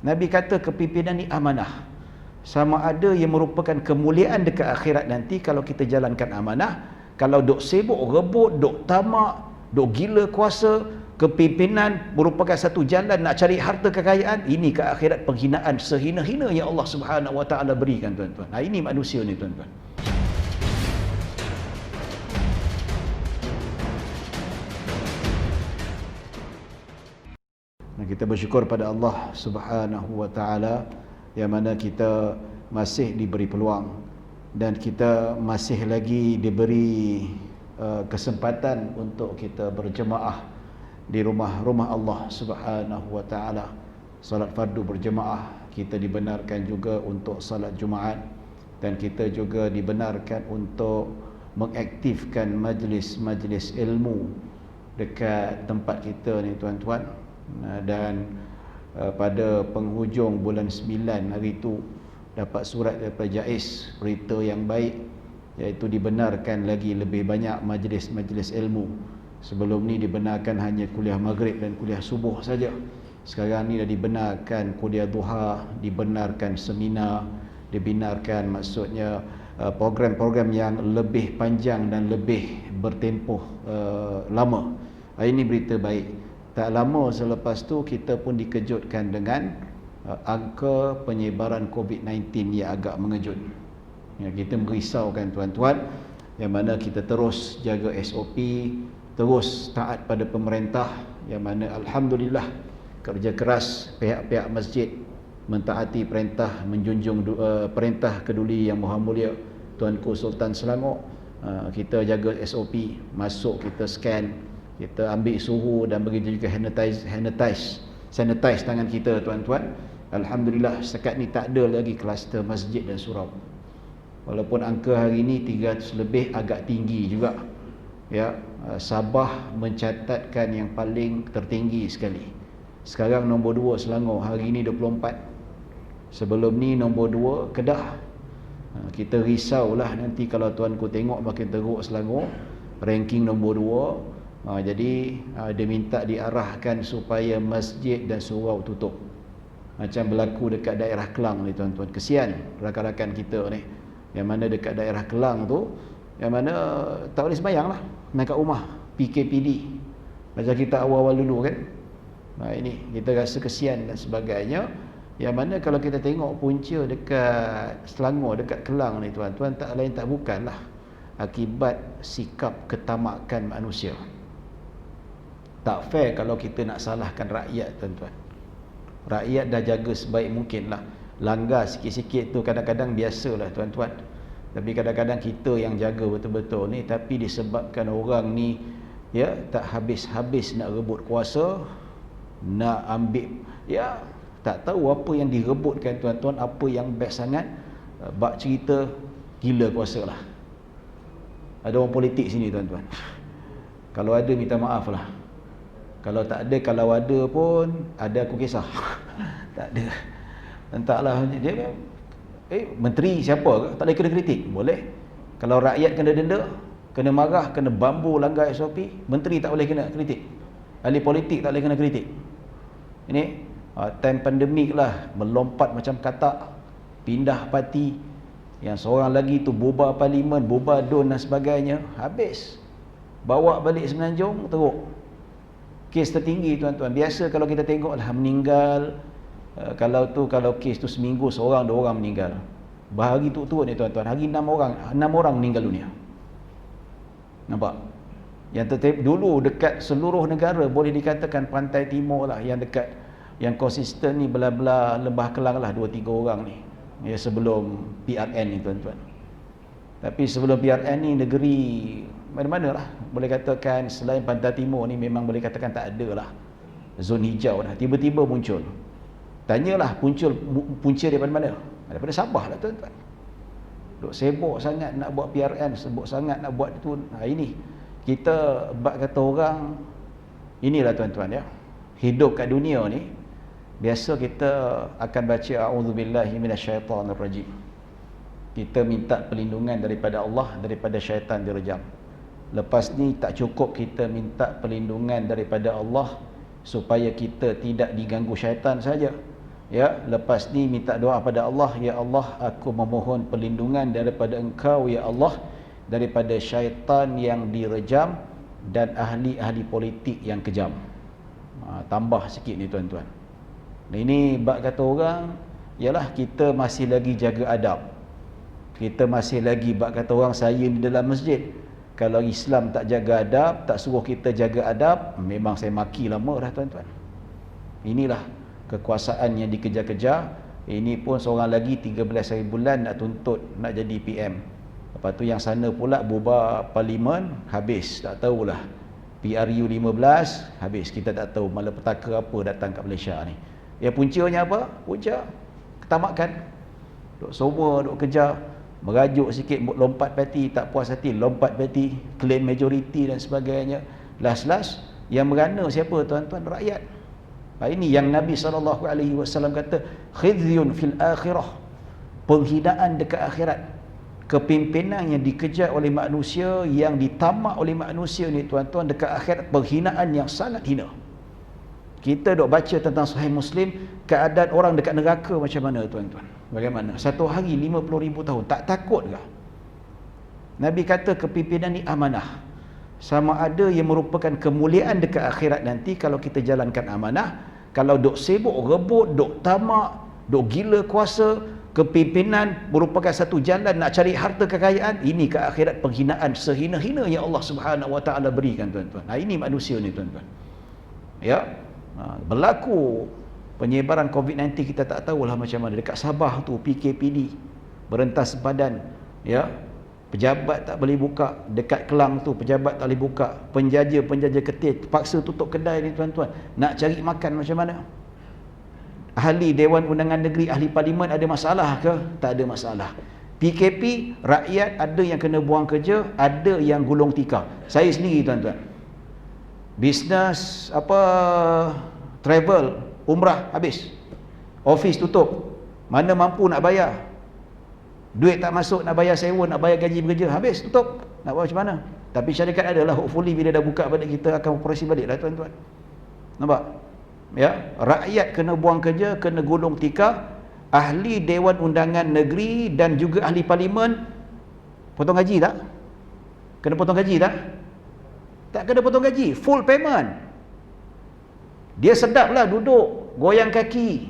Nabi kata kepimpinan ni amanah. Sama ada yang merupakan kemuliaan dekat akhirat nanti kalau kita jalankan amanah. Kalau duk sibuk, rebut, duk tamak, duk gila kuasa, kepimpinan merupakan satu jalan nak cari harta kekayaan, ini ke akhirat penghinaan sehina-hina yang Allah Subhanahu Wa Taala berikan, tuan-tuan. Ini manusia ni, tuan-tuan. Kita bersyukur pada Allah Subhanahu Wa Taala yang mana kita masih diberi peluang dan kita masih lagi diberi kesempatan untuk kita berjemaah di rumah Allah Subhanahu Wa Taala. Salat fardu berjemaah, kita dibenarkan juga untuk salat Jumaat, dan kita juga dibenarkan untuk mengaktifkan majlis-majlis ilmu dekat tempat kita ni, tuan-tuan. Dan pada penghujung bulan 9 hari itu dapat surat daripada JAIS, berita yang baik, iaitu dibenarkan lagi lebih banyak majlis-majlis ilmu. Sebelum ni dibenarkan hanya kuliah maghrib dan kuliah subuh saja. Sekarang ni dah dibenarkan kuliah duha, dibenarkan seminar, dibenarkan maksudnya program-program yang lebih panjang dan lebih bertempoh lama. Ini berita baik. Tak lama selepas tu kita pun dikejutkan dengan angka penyebaran COVID-19 yang agak mengejut. Ya, kita merisaukan, tuan-tuan, yang mana kita terus jaga SOP, terus taat pada pemerintah, yang mana alhamdulillah kerja keras pihak-pihak masjid mentaati perintah, menjunjung perintah keduli Yang Maha Mulia Tuanku Sultan Selangor. Kita jaga SOP, masuk kita scan, kita ambil suhu, dan begitu juga sanitize tangan kita, tuan-tuan. Alhamdulillah setakat ni tak ada lagi kluster masjid dan surau. Walaupun angka hari ni 300 lebih, agak tinggi juga. Ya, Sabah mencatatkan yang paling tertinggi sekali. Sekarang nombor 2 Selangor, hari ni 24. Sebelum ni nombor 2 Kedah. Kita risaulah nanti kalau tuanku tengok makin teruk Selangor, ranking nombor 2. Jadi dia minta diarahkan supaya masjid dan surau tutup, macam berlaku dekat daerah Kelang ni, tuan-tuan. Kesian rakan-rakan kita ni yang mana dekat daerah Kelang tu, yang mana tak boleh sembahyang lah, main kat rumah, PKPD macam kita awal-awal dulu kan. Ini kita rasa kesian dan sebagainya. Yang mana kalau kita tengok punca dekat Selangor, dekat Kelang ni, tuan-tuan, tak lain tak bukanlah akibat sikap ketamakan manusia. Tak fair kalau kita nak salahkan rakyat, tuan-tuan. Rakyat dah jaga sebaik mungkin lah. Langgar sikit-sikit tu kadang-kadang biasalah, tuan-tuan. Tapi kadang-kadang kita yang jaga betul-betul ni, tapi disebabkan orang ni ya tak habis-habis nak rebut kuasa, nak ambil, ya tak tahu apa yang direbutkan, tuan-tuan, apa yang best sangat. Bak cerita gila kuasa lah. Ada orang politik sini, tuan-tuan. Kalau ada minta maaf lah. Kalau tak ada, kalau ada pun ada aku kisah. Tak ada. Entahlah dia menteri siapa, tak boleh kena kritik. Boleh. Kalau rakyat kena denda, kena marah, kena bambu langgar SOP, menteri tak boleh kena kritik. Ahli politik tak boleh kena kritik. Ini time pandemik lah, melompat macam katak, pindah parti. Yang seorang lagi tu bubar parlimen, bubar DUN dan sebagainya, habis. Bawa balik Semenanjung, teruk. Kes tertinggi, tuan-tuan. Biasa kalau kita tengok lah meninggal, kalau kes tu seminggu seorang, 2 orang meninggal. Bahari tu ni, tuan-tuan, hari 6 orang meninggal dunia. Nampak? Yang dulu dekat seluruh negara, boleh dikatakan pantai timur lah, yang dekat, yang konsisten ni belah-belah Lembah Kelang lah, 2-3 orang ni. Ya, sebelum PRN ni, tuan-tuan. Tapi sebelum PRN ni, negeri mana-mana lah, boleh katakan selain pantai timur ni memang boleh katakan tak ada lah zon hijau dah. Tiba-tiba muncul. Tanyalah punca daripada mana? Daripada Sabah lah, tuan-tuan. Duk sibuk sangat nak buat PRN, sibuk sangat nak buat itu. Ini kita bab kata orang, inilah, tuan-tuan, ya, hidup kat dunia ni biasa kita akan baca a'udzubillahi minasyaitonirrajim. Kita minta perlindungan daripada Allah daripada syaitan direjam. Lepas ni tak cukup kita minta perlindungan daripada Allah supaya kita tidak diganggu syaitan saja. Ya, lepas ni minta doa pada Allah, ya Allah, aku memohon perlindungan daripada Engkau ya Allah daripada syaitan yang direjam dan ahli-ahli politik yang kejam. Tambah sikit ni tuan-tuan. Ini bab kata orang, ialah kita masih lagi jaga adab. Kita masih lagi bab kata orang, saya di dalam masjid, kalau Islam tak jaga adab, tak suruh kita jaga adab, memang saya maki lama dah tuan-tuan. Inilah kekuasaan yang dikejar-kejar. Ini pun seorang lagi 13 hari bulan nak tuntut nak jadi PM. Lepas tu yang sana pula bubar parlimen, habis, tak tahulah. PRU 15 habis, kita tak tahu malapetaka apa datang kat Malaysia ni. Ya, puncanya apa? Punca ketamakan. Duk semua duk kejar, merajuk sikit, lompat parti, tak puas hati, lompat parti, claim majority dan sebagainya. Last yang merana siapa tuan-tuan? Rakyat. Ini yang Nabi SAW kata, khizyun fil akhirah, penghinaan dekat akhirat. Kepimpinan yang dikejar oleh manusia, yang ditamak oleh manusia ni tuan-tuan, dekat akhirat penghinaan yang sangat hina. Kita dok baca tentang Sahih Muslim, keadaan orang dekat neraka macam mana tuan-tuan? Bagaimana? Satu hari 50,000 tahun, tak takut ke? Nabi kata kepimpinan ni amanah. Sama ada yang merupakan kemuliaan dekat akhirat nanti kalau kita jalankan amanah. Kalau duk sibuk rebut, duk tamak, duk gila kuasa, kepimpinan merupakan satu jalan nak cari harta kekayaan, ini ke akhirat penghinaan sehina-hina yang Allah Subhanahu Wa Taala berikan tuan-tuan. Ini manusia ni tuan-tuan. Ya, berlaku penyebaran COVID-19, kita tak tahulah macam mana. Dekat Sabah tu PKPD berentas sepadan, ya, pejabat tak boleh buka. Dekat Kelang tu pejabat tak boleh buka. Penjaja ketil terpaksa tutup kedai ni tuan-tuan. Nak cari makan macam mana? Ahli Dewan Undangan Negeri, ahli parlimen ada masalah ke? Tak ada masalah. PKP, rakyat ada yang kena buang kerja, ada yang gulung tikar. Saya sendiri tuan-tuan, bisnes travel, umrah habis, office tutup, mana mampu nak bayar, duit tak masuk, nak bayar sewa, nak bayar gaji bekerja, habis, tutup. Nak buat macam mana? Tapi syarikat adalah, hopefully bila dah buka balik, kita akan operasi balik lah tuan-tuan. Nampak? Ya, rakyat kena buang kerja, kena gulung tikar. Ahli Dewan Undangan Negeri dan juga ahli parlimen potong gaji tak? Kena potong gaji tak? Tak kena potong gaji, full payment. Dia sedaplah duduk goyang kaki,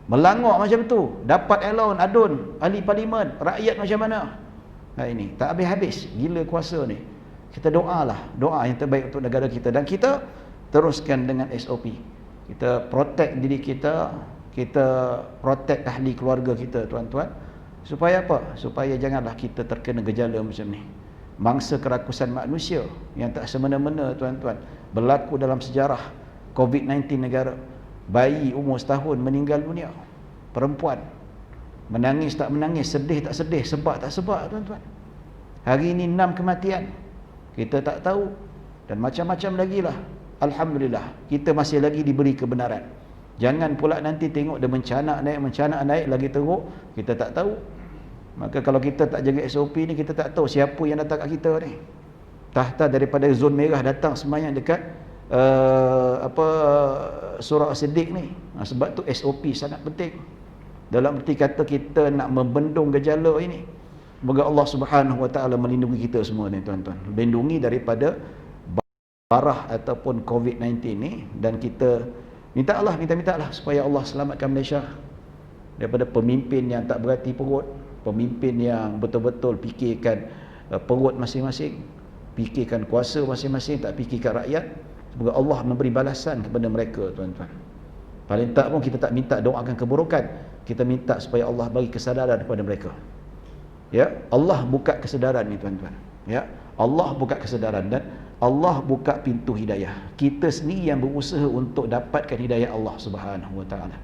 melangok macam tu, dapat allowance adun. Ahli parlimen, rakyat macam mana? Ini tak habis-habis, gila kuasa ni. Kita doalah, doa yang terbaik untuk negara kita, dan kita teruskan dengan SOP. Kita protect diri kita, kita protect ahli keluarga kita tuan-tuan. Supaya apa? Supaya janganlah kita terkena gejala macam ni. Mangsa kerakusan manusia yang tak semena-mena tuan-tuan berlaku dalam sejarah COVID-19 negara. Bayi umur setahun meninggal dunia, perempuan menangis tak menangis, sedih tak sedih, sebab tak sebab tuan-tuan. Hari ini 6 kematian, kita tak tahu, dan macam-macam lagi lah. Alhamdulillah, kita masih lagi diberi kebenaran. Jangan pula nanti tengok dia mencana naik lagi teruk, kita tak tahu. Maka kalau kita tak jaga SOP ni, kita tak tahu siapa yang datang kat kita ni. Tahta daripada zon merah datang semayang dekat surah As-Siddiq ni. Sebab tu SOP sangat penting. Dalam erti kata kita nak membendung gejala ini. Semoga Allah Subhanahu Wa Taala melindungi kita semua ni tuan-tuan. Lindungi daripada barah ataupun COVID-19 ni, dan kita minta Allah supaya Allah selamatkan Malaysia daripada pemimpin yang tak berhati perut, pemimpin yang betul-betul fikirkan perut masing-masing, fikirkan kuasa masing-masing, tak fikirkan rakyat. Semoga Allah memberi balasan kepada mereka tuan-tuan. Paling tak pun kita tak minta doakan keburukan, kita minta supaya Allah bagi kesedaran kepada mereka. Ya, Allah buka kesedaran ni tuan-tuan. Ya, Allah buka kesedaran dan Allah buka pintu hidayah. Kita sendiri yang berusaha untuk dapatkan hidayah Allah Subhanahu Wa Taala.